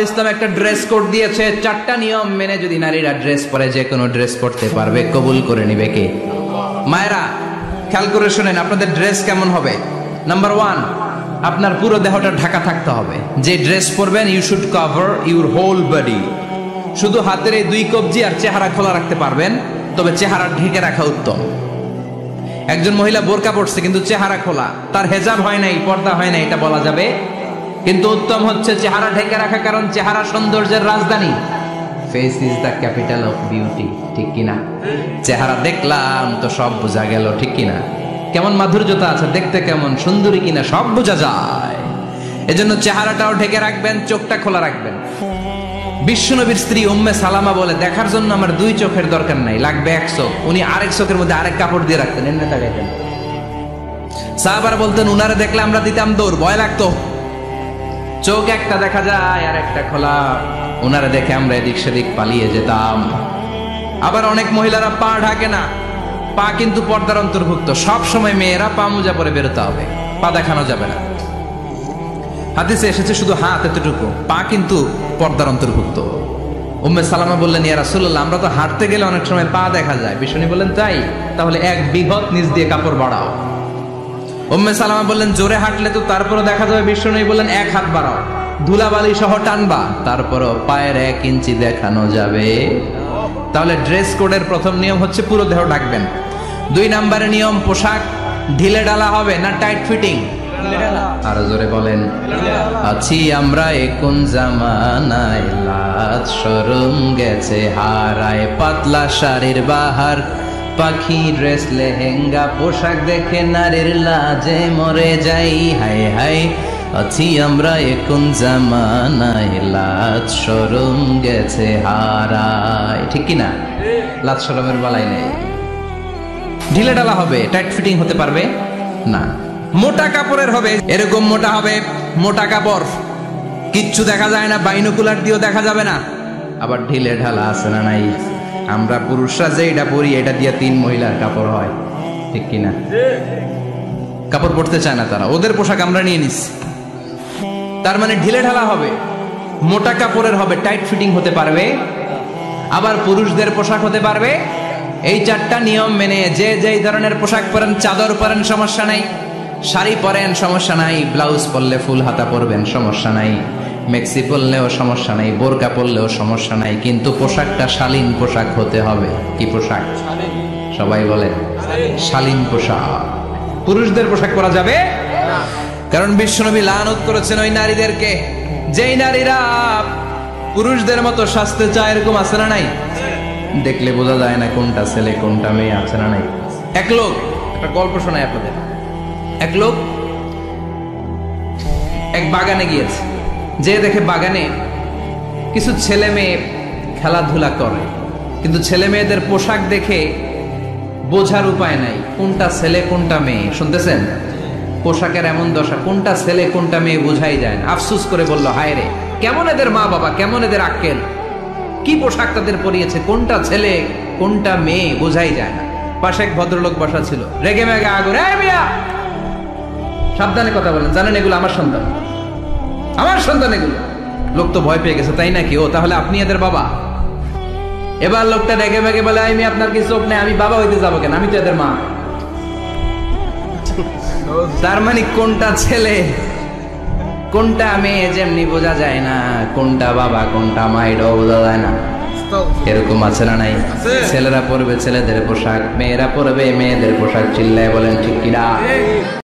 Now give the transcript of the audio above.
ইসলাম একটা dress code দিয়েছে, 4টা নিয়ম মেনে যদি নারীরা ড্রেস পরে যে কোনো ড্রেস পরতে পারবে, কবুল করে নিবে কে? মায়েরা খেয়াল করে শুনেন, আপনাদের ড্রেস কেমন হবে। নাম্বার 1, আপনার পুরো দেহটা ঢাকা থাকতে হবে। যে ড্রেস পরবেন you should cover your whole body. শুধু হাতের এই 2 কবজি আর চেহারা খোলা রাখতে পারবেন, তবে চেহারা ঢেকে রাখা উত্তম। একজন মহিলা বোরকা পরছে কিন্তু চেহারা খোলা, তার হেজাব হয় নাই, পর্দা হয় নাই, এটা বলা যাবে, কিন্তু উত্তম হচ্ছে চেহারা ঢেকে রাখা, কারণ চেহারা সৌন্দর্যের রাজধানী। Face is the capital of beauty, ঠিক কিনা? চেহারা দেখলাম তো সব বোঝা গেল, ঠিক কিনা? কেমন মাধুর্যতা আছে, দেখতে কেমন সুন্দরী কিনা সব বোঝা যায়। এজন্য চেহারাটাও ঢেকে রাখবেন, চোখটা খোলা রাখবেন। বিশ্বনবীর স্ত্রী উম্মে সালামা বলে, দেখার জন্য আমার 2 চোখের দরকার নাই, লাগবে 1 চোখ। উনি আরেক চোখের মধ্যে আরেক কাপড় দিয়ে রাখতেন, এমনি তাকাইতেন। সাহাবারা বলতেন উনারে দেখলে আমরা দিতাম দৌড়, ভয় লাগতো। চোখ একটা দেখা যায় আর একটা খোলা, ওনারা দেখে আমরা এদিক সেদিক পালিয়ে যেতাম। আবার অনেক মহিলারা পা ঢাকে না, পা কিন্তু পর্দার অন্তর্ভুক্ত। সব সময় মেয়েরা পা মোজা পরে বেরোতে হবে, পা দেখানো যাবে না। হাদিসে এসেছে শুধু হাত এতটুকু, পা কিন্তু পর্দার অন্তর্ভুক্ত। উম্মে সালামা বললেন, ইয়া রাসূলুল্লাহ, আমরা তো হাঁটতে গেলে অনেক সময় পা দেখা যায়। বিষ্ণু বললেন, তাই? তাহলে 1 বিঘত নিচ দিয়ে কাপড় বাড়াও। উম্মে সালামা বললেন, জোরে হাঁটলে তো তারপরও দেখা যাবে। বিষ্ণু বললেন, 1 হাত বাড়াও, ধুলাবালি সহ টানবা, তারপরও পায়ের 1 ইঞ্চি দেখানো যাবে। তাহলে ড্রেস কোডের প্রথম নিয়ম হচ্ছে পুরো দেহ ঢাকবেন। 2 নম্বরের নিয়ম, পোশাক ঢিলে ঢালা হবে না টাইট ফিটিং। আরো জোরে বলেন। আছি আমরা কোন জামানায়, লাজ শরম গেছে হারায়, পাতলা শাড়ির বাহার, পাখি ড্রেস লেহেঙ্গা, পোশাক দেখে নারীর লাজে মরে যাই। হায় হায়, আছি আমরা কোন জামানায়, লাজ শরম গেছে হারায়, ঠিক কিনা? লাজ শরমের বালাই নেই। ঢিলে ঢালা হবে, টাইট ফিটিং হতে পারবে না। মোটা কাপড়ের হবে, এরকম মোটা হবে, মোটা কাপড়, কিচ্ছু দেখা যায় না, বাইনোকুলার দিয়েও দেখা যাবে না। আবার ঢিলে ঢালা আছে না নাই? আমরা পুরুষরা যে এটা পরি, এটা দিয়ে 3 মহিলার কাপড় হয়, ঠিক কিনা? কাপড় পরতে চায় না তারা, ওদের পোশাক আমরা নিয়ে নিচ্ছি। তার মানে ঢিলে ঢালা হবে, মোটা কাপড়ের হবে, টাইট ফিটিং হতে পারবে। আবার পুরুষদের পোশাক হতে পারবে। এই 4টা নিয়ম মেনে যে যেই ধরনের পোশাক পরেন, চাদর পরেন সমস্যা নাই, শাড়ি পরেন সমস্যা নাই, ব্লাউজ পরলে ফুল হাতা পরবেন সমস্যা নাই, মেক্সি পরলেও সমস্যা নাই, বোরকা পরলেও সমস্যা নাই, কিন্তু পোশাকটা শালীন পোশাক হতে হবে। কি পোশাক? সবাই বলেন, শালীন পোশাক। পুরুষদের পোশাক পরা যাবে না, কারণ বিশ্বনবী লানত করেছেন ওই নারীদেরকে, যেই নারীরা পুরুষদের মতো সাজতে চায়। এরকম আছে না নাই? দেখলে বোঝা যায় না কোনটা ছেলে কোনটা মেয়ে, আছে না নাই? এক লোক, একটা গল্প শোনায় আপনাদের। এক লোক এক বাগানে গিয়েছে, যে দেখে বাগানে কিছু ছেলে মেয়ে খেলাধুলা করে, কিন্তু ছেলে মেয়েদের পোশাক দেখে বোঝার উপায় নাই কোনটা ছেলে কোনটা মেয়ে। শুনতেছেন? পোশাকের এমন দশা, কোনটা ছেলে কোনটা মেয়ে বোঝাই যায় না। আফসোস করে বলল, হায় রে, কেমন এদের মা বাবা, কেমন এদের আক্কেল, কি পোশাক তাদের পরিয়েছে, কোনটা ছেলে কোনটা মেয়ে বোঝাই যায় না। পাশে এক ভদ্রলোক বসা ছিল, রেগে মেগে আগুন, এই মিয়া সাবধানে কথা বলেন, জানেন এগুলো আমার সন্তান, আমার সন্তান এগুলো। লোক তো ভয় পেয়ে গেছে, তাই নাকি? ও তাহলে আপনি এদের বাবা? এবার লোকটা রেগে মেগে বলে, আমি আপনার কি চোখ নেই, আমি বাবা হইতে যাবো কেন, আমি তো এদের মা। তার মানে কোনটা ছেলে কোনটা মেয়ে যেমনি বোঝা যায় না, কোনটা বাবা কোনটা মা এটাও বোঝা যায় না। এরকম আছে না নাই? ছেলেরা পরবে ছেলেদের পোশাক, মেয়েরা পরবে মেয়েদের পোশাক। চিল্লায় বলেন ঠিক কিনা?